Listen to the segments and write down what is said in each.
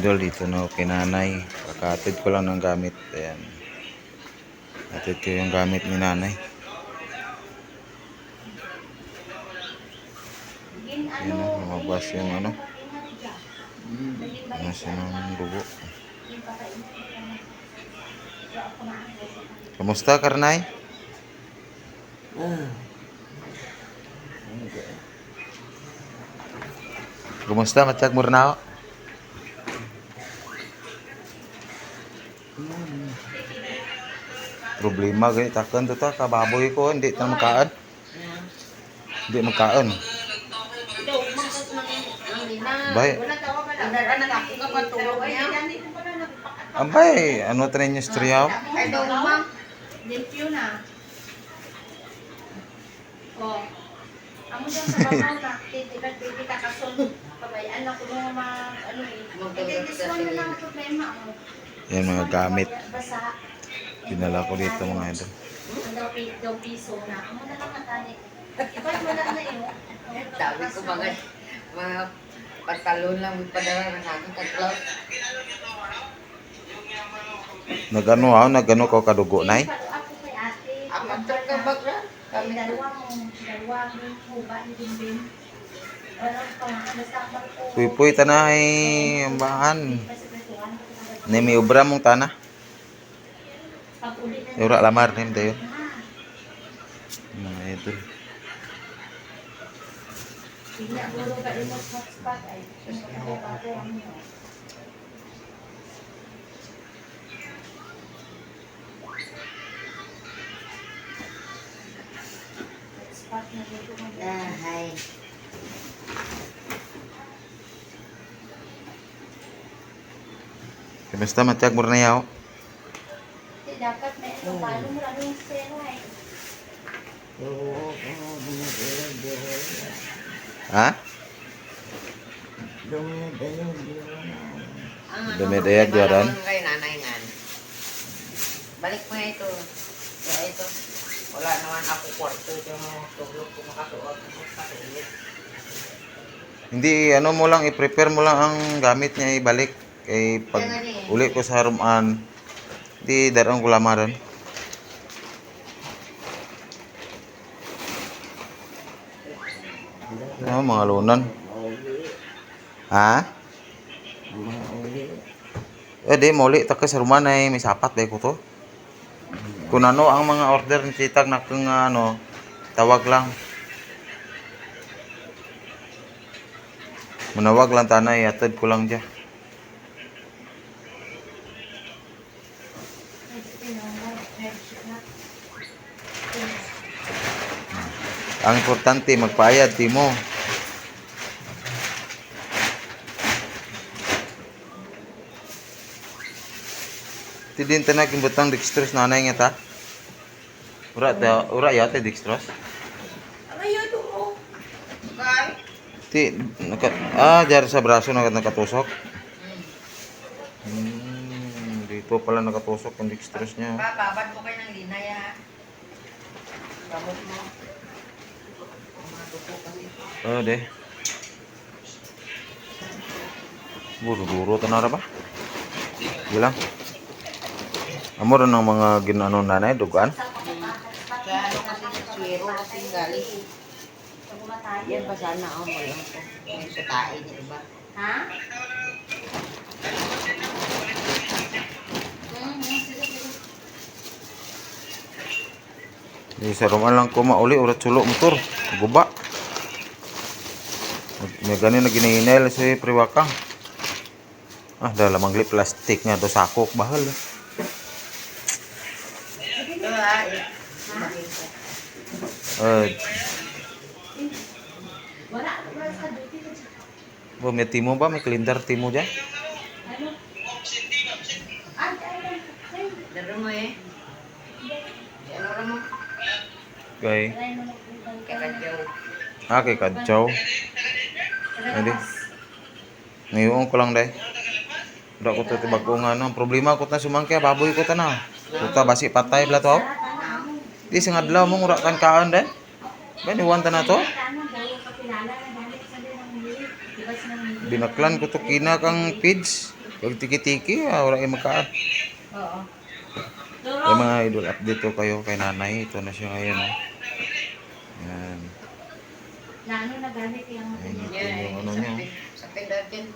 idol, dito na ako kay nanay. Kakatid ko lang ng gamit. Ayan. Atid ko yung gamit ni nanay. Ayan na, lumabas yung ano. Nasa ng dugo. Kamusta, Karnay? Kumusta, Matiyag Murnao? Problema gani takan to ta kababoy ko hindi ta makaon. Hindi makaon. Bay. Ambay, ano tanin niyo striyaw? Limpyo na. Oh. Amo dyan sa babaw na, titikat kason. Pabayaan na ko mga ano eh. This one na lang ang problema. Yan mga gamit. Basa. Dinala ko dito mga idol. Daw piso na. Amo na lang natani. Iba't wala na yun. Sabi ko mga pantalon lang padala na sa akin tatlo. Nagano ko kadugo nay. Ako kay ate. Ang magkakabag na. Kami dalawang huba ni Bimbim. Walang pangasasabang ko. Puy-puy tanay ambahan. Ni mi obra mong tanah. Ura lamar nim tayo. Mga idol. Hindi ako ka imot hotspot ay. Hi. Kamusta Matiyag Murnao? Dapat may palo mo lang yung sero ay. Ha? Dumidayag jaran. Kay nanay ngan. Balik mo ito. Ya ito. Wala naman ako kwarto yung tulog ko makasuot. Hindi ano mo lang i-prepare mo lang ang gamit niya ibalik kay pag uli ko sa haruman di darang ko lamaran. Oh, mga lunan. Ha? Di muli ta ka sa haruman ay may sapat ba ko to. Kung ano ang mga order ni Titag na kung ano tawag lang. Manawag lang tanay, atad ko lang dyan. Ang importante, magpayad, timo. Ti din tanak yung butang dextrose nanay nga ta. Ura yate dextrose. Ayaw to mo. Kay? Ti jar sa braso nakatusok. Dito pala nakatusok yung dextrose niya. Babad mo kayo ng linay ha. Gamot mo. Oh, deh. Buru-buru tanara ba? Bilang. Amor ng mga ginano nanay dugaan. Kaya ano kasi sa swero kasi galing. Yan pa sana ako mo lang po. Yung sa tae niya iba. Ha? Di sa rumah lang ko mauli urat sulok motor. Guba. May ganin na ginahinel si Priwakang. Dahil lamang plastik nga do sakok bahal. May timo ba? May kalendar timo dyan? Daro mo eh. Ano mo? Kay Kakadyaw. kay Kadjaw. Adi. Ngayon ko lang day. Wala ko to tibag ko nga no. Problema ko na sumangkya baboy ko ta na. Kuta basi patay bla to. Di sing adlaw mo ura kan kaan day. Ben iwan ta na to. Binaklan ko to kina kang feeds. Pag tiki-tiki, wala yung magkaan. Oo. Yung mga idol, update ko kayo kay nanay. Ito na siya ngayon. Oh. Yan. Na ano na gamit yung Ayun, material. ito yung ano nyo. Sa pindatin.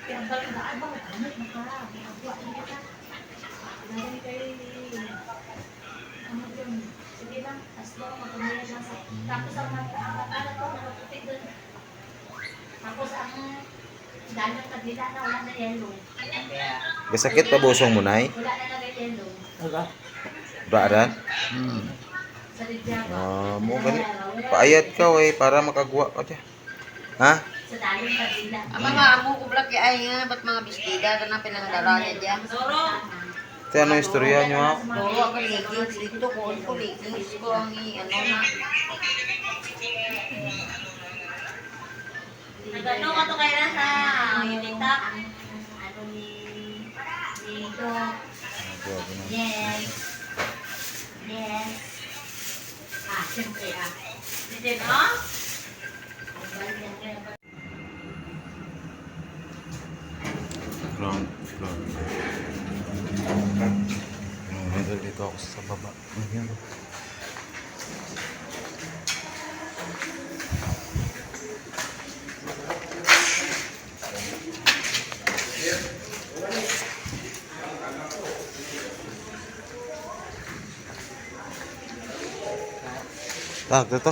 Yung balitaan ba? Gamit na ka. Magagawa niya ka. Lagay kay... Ano yun? Sige lang. As long magpamayad lang sa... Tapos ang ano to, nakaputi doon. Tapos ang... Dalang kabila na wala na yellow. Kaya, Gasakit pa busong mo, nay? Wala na lagay yellow. Baaran? Sa Lidyaba. Mo gani. Paayat ka, way, para makagwa ka dyan. Ha? Sa dalang kabila. ang mga amo ko blak ay nga, ba't mga bestida ka na pinangdaranya dyan? Ito, ano istorya nyo, ha? Doro ako leggings dito ko leggings ko ang ano na. Nagano ka to kaya na sa Unita? Ano ni Doc? Yes. Yes. Siyempre Hindi no? Ground floor. Dito ako sa baba. Ayan. Ito.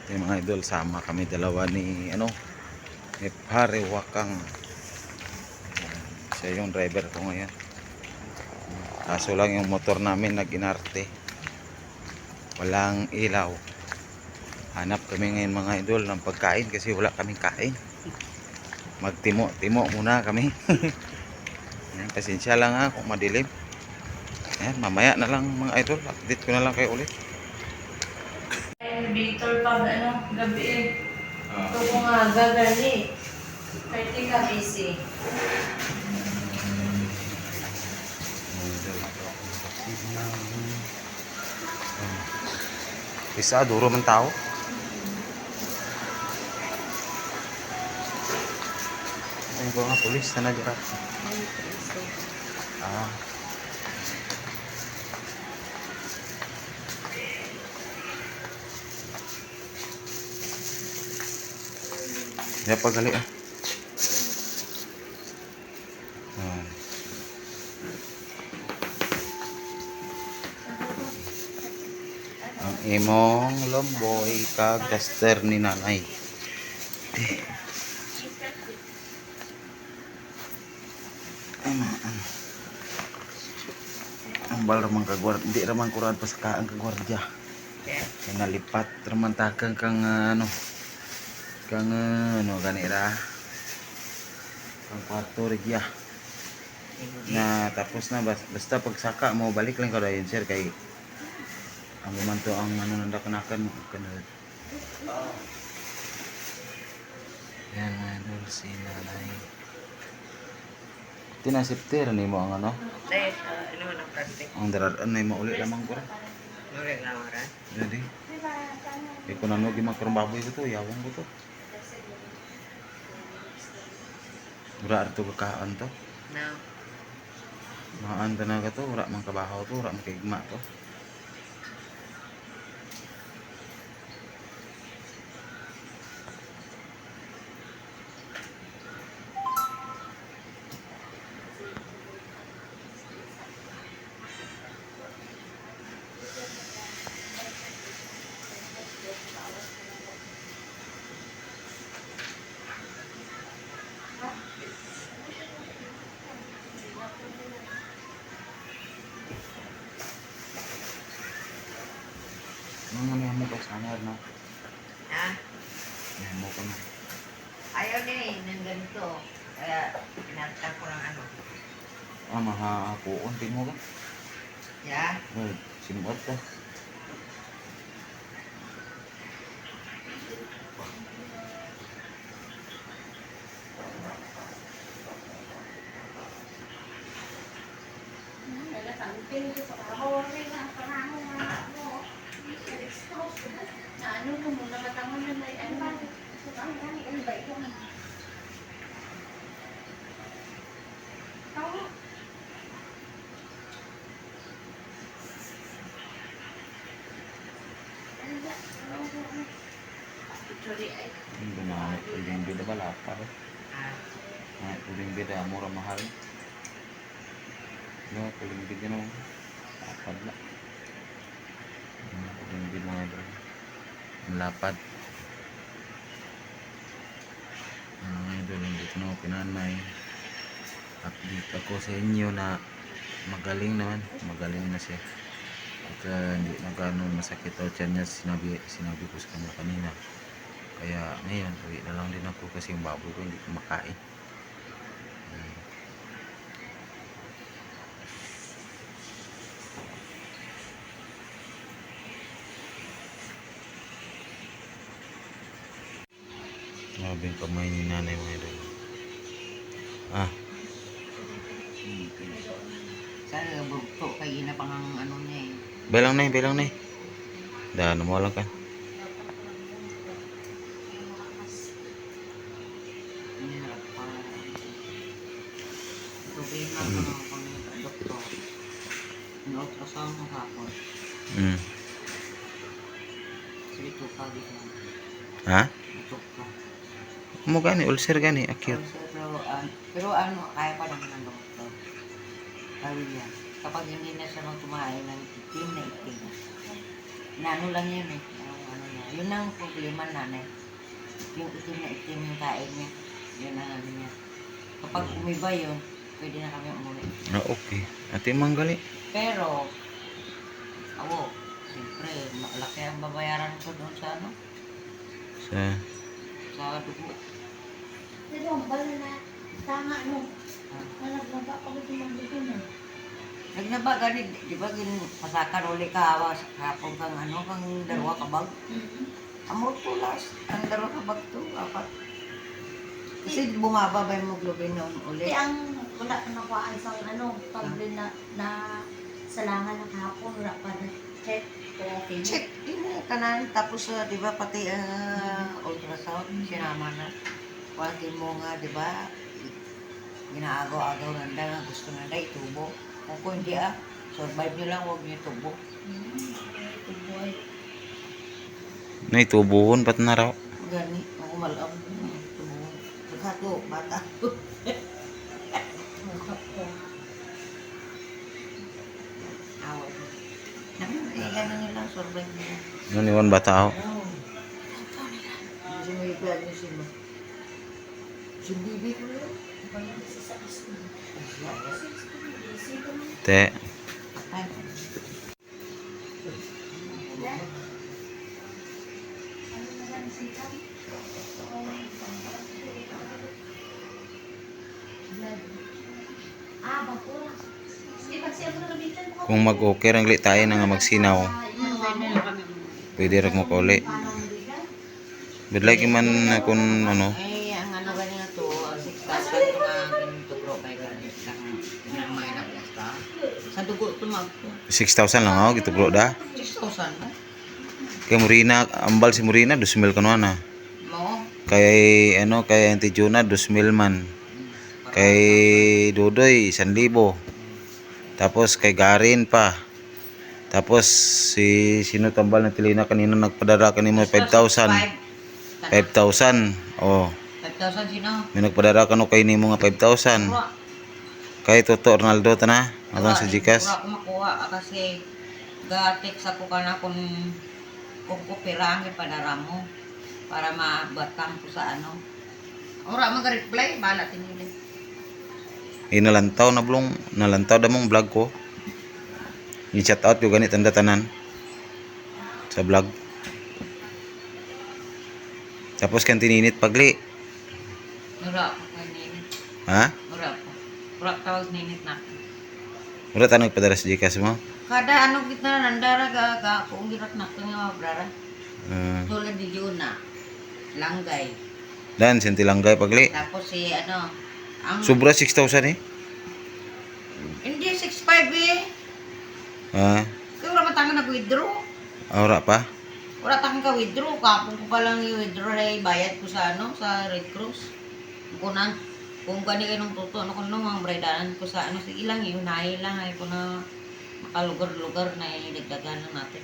Yung mga idol, sama kami dalawa ni ni Pare Wakang. Siya yung driver ko ngayon. Kaso lang yung motor namin nag-inarte. Walang ilaw. Hanap kami ngayon mga idol ng pagkain kasi wala kaming kain. Magtimo-timo muna kami. Yan, pasensya lang ha kung madilim. Ayan, mamaya na lang mga idol. Update ko na lang kayo ulit. Victor pag gabi Ito ko nga gagali. 30 ka busy. Isa, duro man tao. Ay, mga polis na nadira. Ah. Ya pagali ah. Ang imong lomboy kag duster ni nanay. Ang bal ramang kagward, hindi ramang kurad pa sa kaang kagwardya. Kaya nalipat ramang takang kang ganira kang kwarto rigya na tapos na basta pagsaka mo balik lang ka dayon sir kay ang gumanto ang nandakanakan kanal. Yan mga idol si nanay. Tinasiptir ni mo ang Dahil, ano ang plastic? ang daraan na mo uli lamang ko. Nuri lang rin. Jadi ko nano gimakrong baboy ko to yawang ko to. Ura arto kakaan to. No. Maaan talaga to, ura mang kabahaw to, ura mang kaigma to. Ano mo pa sana no? Ha? Yan mo ko na. Ayaw din ng ganito. Kaya, pinagtan ko ng ano. Mahapuon din mo ka. Yeah? Sinuot ka. Sa ano mo na matangon na may ano ba? Ano ba ito? Tao. Ano ba? Sorry ay. Hindi na, puling bida ba lapar? Puling bida, mura mahal. No, puling bida no. Lapad na. Puling bida mga bro. Ang lapad. Mga idol, hindi ko na pinanay. Update ako sa inyo na magaling naman. Magaling na siya. Pagka hindi na gano'n masakit daw tiyan niya, sinabi ko sa kanya kanina. Kaya ngayon, uwi na lang din ako kasi yung baboy ko hindi kumakain. Grabe yung kamay ni nanay mga idol. Sana bugto kay ina pang ang ano niya eh. Belang na eh. Dahil mo lang ka. Hirap pa. Problema ko ng pang doktor. Ultrasound ko hapon. Sige to pa dito. Ha? Ito pa. Mo gani, ulcer gani, acute. Pero ano, kaya pa naman ng doktor. Sabi niya, kapag hindi na siya kumain ng itim na itim. Ano lang yun eh. Ano niya. Yun ang problema nanay. Yung itim na itim yung kain niya. Yun ang ano niya. Kapag umiba yun, pwede na kami umuwi. Okay. Ate manggali. Pero, siyempre, malaki ang babayaran ko doon sa ano, sa dugo. Pero ang bala na tama no. Naglaba ako dito magdugo mo. Nagnaba gani, di ba pasakan uli ka awa sa kapong kang ano, kang dalawa kabag. Amor tulas, ang dalawa kabag to, apat. Kasi bumaba ba yung hemoglobin noon uli? Kasi ang wala ka nakuhaan sa ano, pabli na salangan ng hapon, wala pa na check. Okay. Check din eh, kanan. Tapos, di ba, pati ultrasound, sinama na. Pati mo nga, di ba, ginaagaw-agaw nanda nga gusto nanda itubo. Kung hindi survive nyo lang, huwag nyo itubo. Tuboy. Naitubuhon pat na raw. Gani, ako malab. Tubo. Pagkato, bata. Awal. Gano'n nila, survive nila. Ano iwan bata ako? Kasi may iba niyo sila. Si Bibi ko yun. Te. Ay, Bakura. Sige, pagsiya mo na kabitan mo. Kung mag-okay ang lit tayo na nga magsinaw. Pwede rin mo kauli. Bidlay man kung ano. ay, ang ano ganyan na to, 6,000 ito nga ginutugro kay ganyan ng mga nagasta. Sa dugo ito mag 6,000 lang ako, gitu bro dah. 6,000 ba? Kay Murina, ambal si Murina, 2,000 kanuan na. Mo? Kay ano, kay Auntie Juna, 2,000 man. Kay Dudoy, 1,000. Tapos kay Garin pa. Tapos si sino tambal na Tilina kanina nagpadara kanimo 5,000. 5,000. Oh, 5,000 sino? may nagpadara kano kay nimo nga 5,000. Kay Toto Ronaldo ta na. Atong sa Gcash. Wala ko makuha kasi ga-text ako kana kung kupirahan yung padara mo para mabatang ko sa ano. Ora mag-reply, bala tinili. Nalantaw na blong, nalantaw da mong vlog ko. I-chat out yung ganit ang datanan sa vlog. Tapos kan tininit pagli. Ora ko kay ninit. Ha? Ora ko. Ora tawag ninit na. Mura ta nagpadara sa Gcash mo. Kada ano kita nandara ga kung girat na ko nga brara. Tulad di Juna. Langgay. Dan senti langgay pagli. Tapos si ano, ang Sobra 6,000 eh. hindi 6,500 eh. Ah, Kaya wala matangan na withdraw. ora pa. Wala takang ka-withdraw. Kapag ko palang i-withdraw na bayad ko sa ano, sa Red Cross. Kunan, kung gani kayo ng totoo, ano ko nung mga bredanan ko sa ano, sige lang, iunahin lang, ay ko na makalugar-lugar na idagdagan na natin.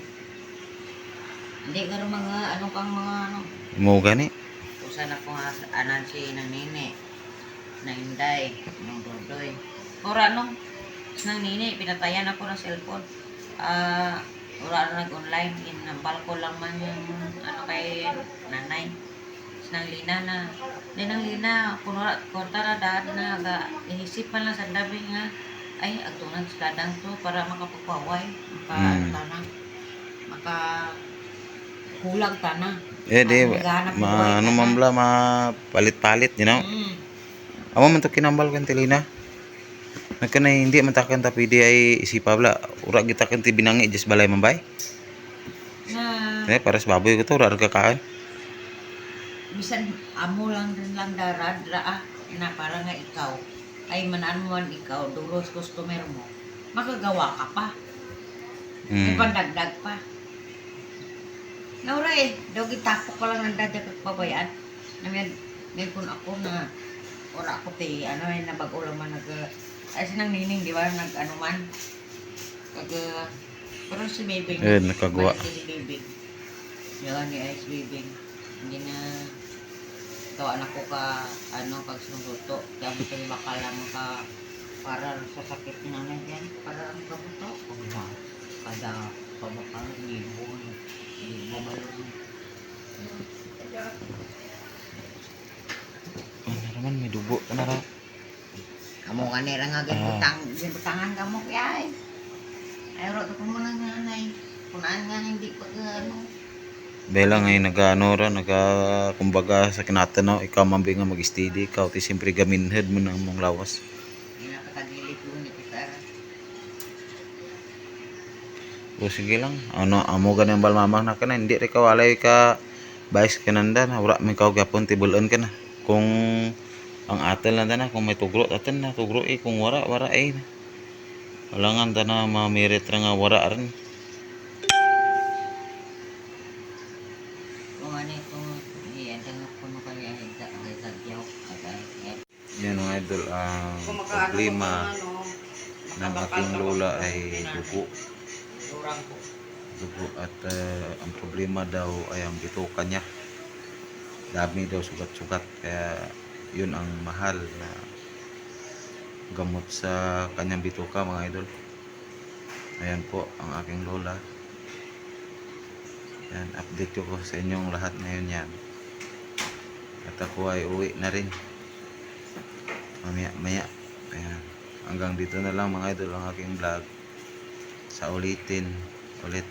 Hindi ka rin mga, ano kang mga ano, Mo gani. kung saan ako nga anan si ng nini, na Inday, ng Dodoy. Ora ano, nang nini, pinatayan ako ng cellphone. Ora na nag-online, ginambal ko lang man yung ano kay nanay. Nang lina na, di nang lina, kunwara, konta na dahil na, inisip man lang sa dabi nga, ay, agtunan sa dadang to para makapagpaway, tanang, hulag tanang. Di Maghanap ng buhay ano tanang. mamla mapalit-palit, you know. Amo man to kinambal kan tilina. Nagka na hindi man takan ta pwede ay isipa bla. Ura kita kan ti binangi just balay mambay. Na, Para sa baboy ko to ura ka kaan. bisan amo lang rin lang darad, na para nga ikaw, ay manan mo man ikaw, duros customer mo, makagawa ka pa. May pandagdag pa. Naura daw gitapok ko lang ng dadag at pabayaan. Na may kun ako na, ora ako ti, ano nabago lang man ay sinang nining, di ba, ano man, pero si Bibing, nakagawa. balik si Bibing. Yan ni Ice Bibing. Hindi na, tawaan ako ka, pag sinubuto, kaya mo tayo bakal lang ka, para sa sakit na na yan, para ang kabuto. Kada pabakal, libo balon. Ano naman may dugo ka na ra. Kamu kanira nga gibutangan kamo kaya ay. Ay ro ko mo nang nanay. Kunaan nga hindi pa ano. Dahil lang ay kumbaga sa kinatanaw, ikaw mambi nga mag-steady, ikaw ti siyempre gaminhead mo ng mong lawas. Hindi na katagilid ko ni kita. O sige lang, amo ganang balmamang na ka na, hindi rin ka walay ka bayis ka nanda na, wala may gapon tibulan ka na. Kung ang atal na na, kung may tugro, atin na tugro kung wara walangan na mamirit na nga wara rin. Kung ano kung iyan tanga ko no kaya ay tagyaw Yan mga idol, ang problema ng aking lola ay dugo. At ang problema daw ay ang bituka niya. Dami daw sugat-sugat, kaya yun ang mahal na gamot sa kanyang bituka mga idol. Ayan po ang aking lola. Yan, update ko sa inyong lahat ngayon yan. At ako ay uwi na rin maya. Ayan. Hanggang dito na lang mga idol ang aking vlog. Sa ulitin ulit.